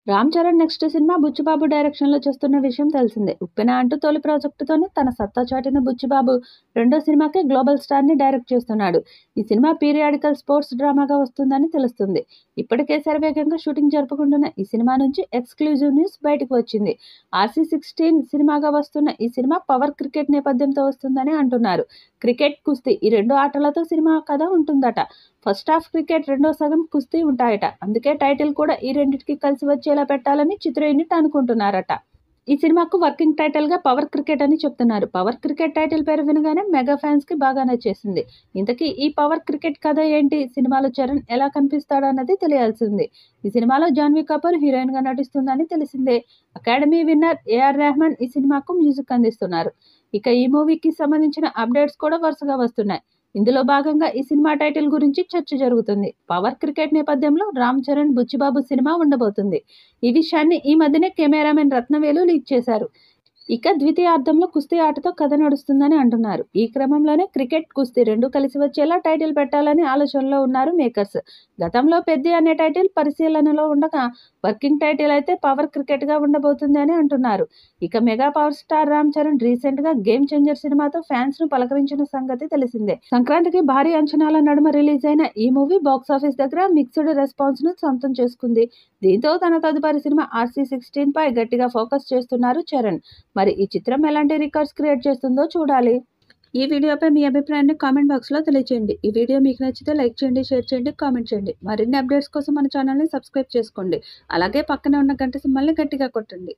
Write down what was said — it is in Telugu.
రామ్ చరణ్ నెక్స్ట్ సినిమా బుచ్చిబాబు డైరెక్షన్లో చేస్తున్న విషయం తెలిసిందే. ఉప్పెన అంటూ తొలి ప్రాజెక్టుతోనే తన సత్తా చాటిన బుచ్చిబాబు రెండో సినిమాకి గ్లోబల్ స్టార్ని డైరెక్ట్ చేస్తున్నాడు. ఈ సినిమా పీరియాడికల్ స్పోర్ట్స్ డ్రామాగా వస్తుందని తెలుస్తుంది. ఇప్పటికే శరవేగంగా షూటింగ్ జరుపుకుంటున్న ఈ సినిమా నుంచి ఎక్స్క్లూజివ్ న్యూస్ బయటకు వచ్చింది. RC16 సినిమాగా వస్తున్న ఈ సినిమా పవర్ క్రికెట్ నేపథ్యంతో వస్తుందని అంటున్నారు. క్రికెట్, కుస్తీ ఈ రెండు ఆటలతో సినిమా కథ ఉంటుందట. ఫస్ట్ హాఫ్ క్రికెట్, రెండో సగం కుస్తీ ఉంటాయట. అందుకే టైటిల్ కూడా ఈ రెండింటికి కలిసి వచ్చేలా పెట్టాలని చిత్ర యూనిట్ అనుకుంటున్నారట. ఈ సినిమాకు వర్కింగ్ టైటిల్ గా పవర్ క్రికెట్ అని చెప్తున్నారు. పవర్ క్రికెట్ టైటిల్ పేరు వినగానే మెగా ఫ్యాన్స్ కి బాగా నచ్చేసింది. ఇంతకీ ఈ పవర్ క్రికెట్ కథ ఏంటి, సినిమాలో చరణ్ ఎలా కనిపిస్తాడు అన్నది తెలియాల్సింది. ఈ సినిమాలో జాన్వీ కపూర్ హీరోయిన్ గా నటిస్తుందని తెలిసిందే. అకాడమీ విన్నర్ AR రెహమాన్ ఈ సినిమాకు మ్యూజిక్ అందిస్తున్నారు. ఇక ఈ మూవీకి సంబంధించిన అప్డేట్స్ కూడా వరుసగా వస్తున్నాయి. ఇందులో భాగంగా ఈ సినిమా టైటిల్ గురించి చర్చ జరుగుతుంది. పవర్ క్రికెట్ నేపథ్యంలో రామ్ చరణ్ బుచ్చిబాబు సినిమా ఉండబోతుంది. ఈ విషయాన్ని ఈ మధ్యనే కెమెరామెన్ రత్నవేలు లీక్ చేశారు. ఇక ద్వితీయార్థంలో కుస్తీ ఆటతో కథ నడుస్తుందని అంటున్నారు. ఈ క్రమంలోనే క్రికెట్, కుస్తీ రెండు కలిసి వచ్చేలా టైటిల్ పెట్టాలని ఆలోచనలో ఉన్నారు మేకర్స్. గతంలో పెద్ది అనే టైటిల్ పరిశీలనలో ఉండగా వర్కింగ్ టైటిల్ అయితే పవర్ క్రికెట్ గా ఉండబోతుంది అని అంటున్నారు. ఇక mega power star Ram Charan recent గా గేమ్ చేంజర్ సినిమాతో ఫ్యాన్స్ ను పలకరించిన సంగతి తెలిసిందే. సంక్రాంతికి భారీ అంచనాల నడుమ రిలీజ్ అయిన ఈ మూవీ బాక్సాఫీస్ దగ్గర మిక్స్డ్ రెస్పాన్స్ ను సొంతం చేసుకుంది. దీంతో తన తదుపరి సినిమా RC16 పై గట్టిగా ఫోకస్ చేస్తున్నారు చరణ్. మరి ఈ చిత్రం ఎలాంటి రికార్డ్స్ క్రియేట్ చేస్తుందో చూడాలి. ఈ వీడియోపై మీ అభిప్రాయాన్ని కామెంట్ బాక్స్లో తెలియజేయండి. ఈ వీడియో మీకు నచ్చితే లైక్ చేయండి, షేర్ చేయండి, కామెంట్ చేయండి. మరిన్ని అప్డేట్స్ కోసం మన ఛానల్ని సబ్స్క్రైబ్ చేసుకోండి. అలాగే పక్కనే ఉన్న గంట సింబల్ని గట్టిగా కొట్టండి.